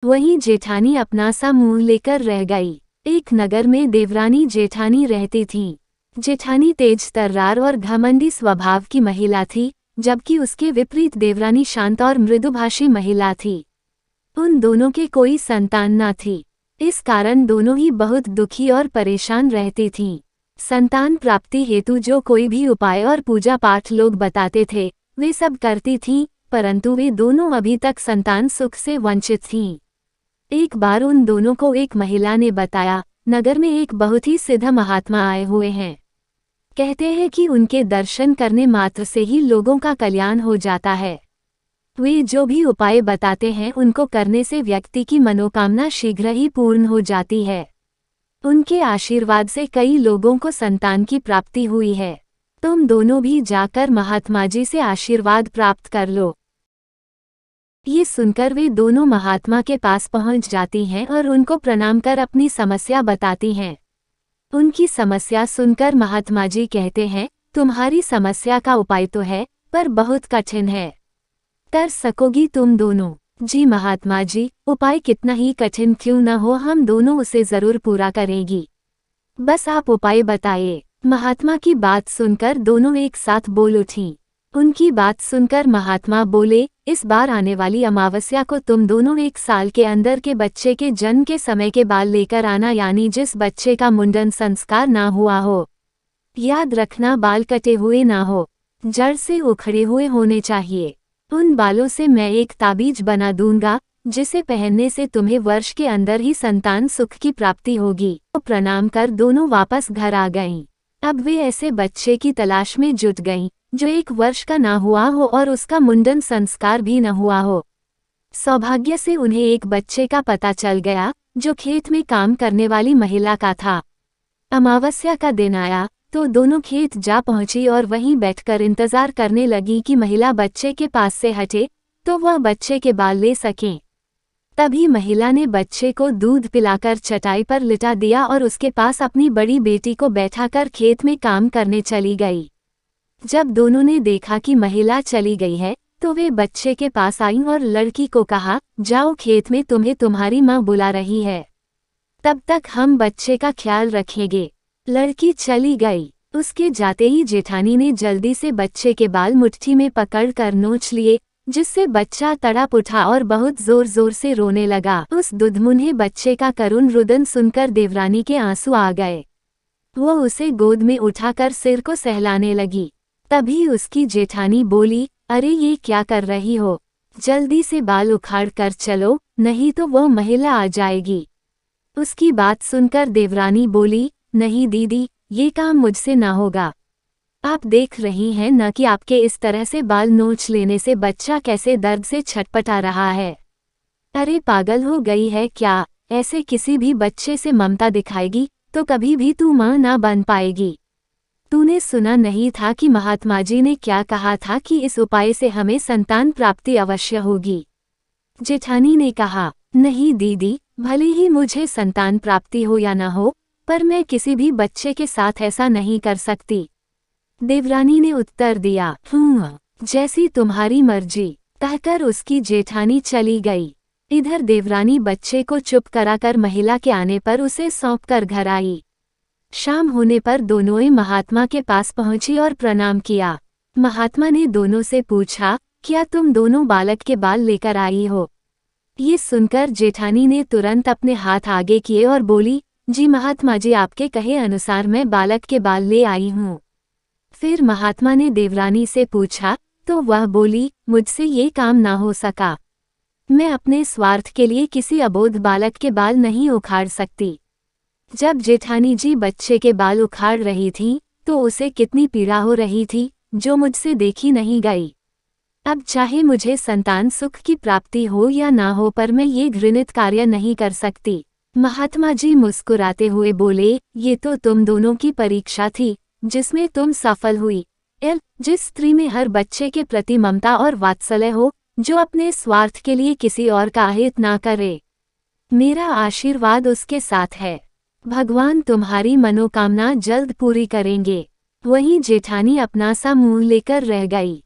वहीं जेठानी अपना सा मुंह लेकर रह गई। एक नगर में देवरानी जेठानी रहती थी। जेठानी तेज तर्रार और घमंडी स्वभाव की महिला थी, जबकि उसके विपरीत देवरानी शांत और मृदुभाषी महिला थी। उन दोनों के कोई संतान न थी। इस कारण दोनों ही बहुत दुखी और परेशान रहती थीं। संतान प्राप्ति हेतु जो कोई भी उपाय और पूजा पाठ लोग बताते थे, वे सब करती थीं, परंतु वे दोनों अभी तक संतान सुख से वंचित थीं। एक बार उन दोनों को एक महिला ने बताया, नगर में एक बहुत ही सिद्ध महात्मा आए हुए हैं। कहते हैं कि उनके दर्शन करने मात्र से ही लोगों का कल्याण हो जाता है। वे जो भी उपाय बताते हैं उनको करने से व्यक्ति की मनोकामना शीघ्र ही पूर्ण हो जाती है। उनके आशीर्वाद से कई लोगों को संतान की प्राप्ति हुई है। तुम दोनों भी जाकर महात्मा जी से आशीर्वाद प्राप्त कर लो। ये सुनकर वे दोनों महात्मा के पास पहुंच जाती हैं और उनको प्रणाम कर अपनी समस्या बताती हैं। उनकी समस्या सुनकर महात्मा जी कहते हैं, तुम्हारी समस्या का उपाय तो है, पर बहुत कठिन है। कर सकोगी तुम दोनों? जी महात्मा जी, उपाय कितना ही कठिन क्यों न हो, हम दोनों उसे जरूर पूरा करेंगी। बस आप उपाय बताइए। महात्मा की बात सुनकर दोनों एक साथ बोल उठीं। उनकी बात सुनकर महात्मा बोले, इस बार आने वाली अमावस्या को तुम दोनों 1 साल के अंदर के बच्चे के जन्म के समय के बाल लेकर आना, यानी जिस बच्चे का मुंडन संस्कार ना हुआ हो। याद रखना, बाल कटे हुए ना हो, जड़ से उखड़े हुए होने चाहिए। उन बालों से मैं एक ताबीज बना दूंगा, जिसे पहनने से तुम्हें वर्ष के अंदर ही संतान सुख की प्राप्ति होगी। तो प्रणाम कर दोनों वापस घर आ गईं। अब वे ऐसे बच्चे की तलाश में जुट गईं, जो 1 वर्ष का ना हुआ हो और उसका मुंडन संस्कार भी न हुआ हो। सौभाग्य से उन्हें एक बच्चे का पता चल गया, जो खेत में काम करने वाली महिला का था। अमावस्या का दिन आया तो दोनों खेत जा पहुंची और वहीं बैठकर इंतजार करने लगी कि महिला बच्चे के पास से हटे तो वह बच्चे के बाल ले सकें। तभी महिला ने बच्चे को दूध पिलाकर चटाई पर लिटा दिया और उसके पास अपनी बड़ी बेटी को बैठाकर खेत में काम करने चली गई। जब दोनों ने देखा कि महिला चली गई है, तो वे बच्चे के पास आईं और लड़की को कहा, जाओ खेत में, तुम्हें तुम्हारी माँ बुला रही है। तब तक हम बच्चे का ख्याल रखेंगे। लड़की चली गई। उसके जाते ही जेठानी ने जल्दी से बच्चे के बाल मुट्ठी में पकड़कर नोच लिए, जिससे बच्चा तड़प उठा और बहुत जोर जोर से रोने लगा। उस दुधमुन्हे बच्चे का करुण रुदन सुनकर देवरानी के आंसू आ गए। वो उसे गोद में उठाकर सिर को सहलाने लगी। तभी उसकी जेठानी बोली, अरे ये क्या कर रही हो, जल्दी से बाल उखाड़ कर चलो, नहीं तो वो महिला आ जाएगी। उसकी बात सुनकर देवरानी बोली, नहीं दीदी, ये काम मुझसे ना होगा। आप देख रही हैं न कि आपके इस तरह से बाल नोच लेने से बच्चा कैसे दर्द से छटपटा रहा है। अरे पागल हो गई है क्या? ऐसे किसी भी बच्चे से ममता दिखाएगी तो कभी भी तू मां ना बन पाएगी। तूने सुना नहीं था कि महात्मा जी ने क्या कहा था कि इस उपाय से हमें संतान प्राप्ति अवश्य होगी। जेठानी ने कहा, नहीं दीदी, भले ही मुझे संतान प्राप्ति हो या न हो, पर मैं किसी भी बच्चे के साथ ऐसा नहीं कर सकती। देवरानी ने उत्तर दिया, जैसी तुम्हारी मर्जी, कहकर उसकी जेठानी चली गई। इधर देवरानी बच्चे को चुप कराकर महिला के आने पर उसे सौंपकर घर आई। शाम होने पर दोनों महात्मा के पास पहुंची और प्रणाम किया। महात्मा ने दोनों से पूछा, क्या तुम दोनों बालक के बाल लेकर आई हो? ये सुनकर जेठानी ने तुरंत अपने हाथ आगे किए और बोली, जी महात्मा जी, आपके कहे अनुसार मैं बालक के बाल ले आई हूँ। फिर महात्मा ने देवरानी से पूछा तो वह बोली, मुझसे ये काम ना हो सका। मैं अपने स्वार्थ के लिए किसी अबोध बालक के बाल नहीं उखाड़ सकती। जब जेठानी जी बच्चे के बाल उखाड़ रही थी तो उसे कितनी पीड़ा हो रही थी, जो मुझसे देखी नहीं गई। अब चाहे मुझे संतान सुख की प्राप्ति हो या ना हो, पर मैं ये घृणित कार्य नहीं कर सकती। महात्मा जी मुस्कुराते हुए बोले, ये तो तुम दोनों की परीक्षा थी, जिसमें तुम सफल हुई। जिस स्त्री में हर बच्चे के प्रति ममता और वात्सल्य हो, जो अपने स्वार्थ के लिए किसी और का हित ना करे, मेरा आशीर्वाद उसके साथ है। भगवान तुम्हारी मनोकामना जल्द पूरी करेंगे। वहीं जेठानी अपना सा मुंह लेकर रह गई।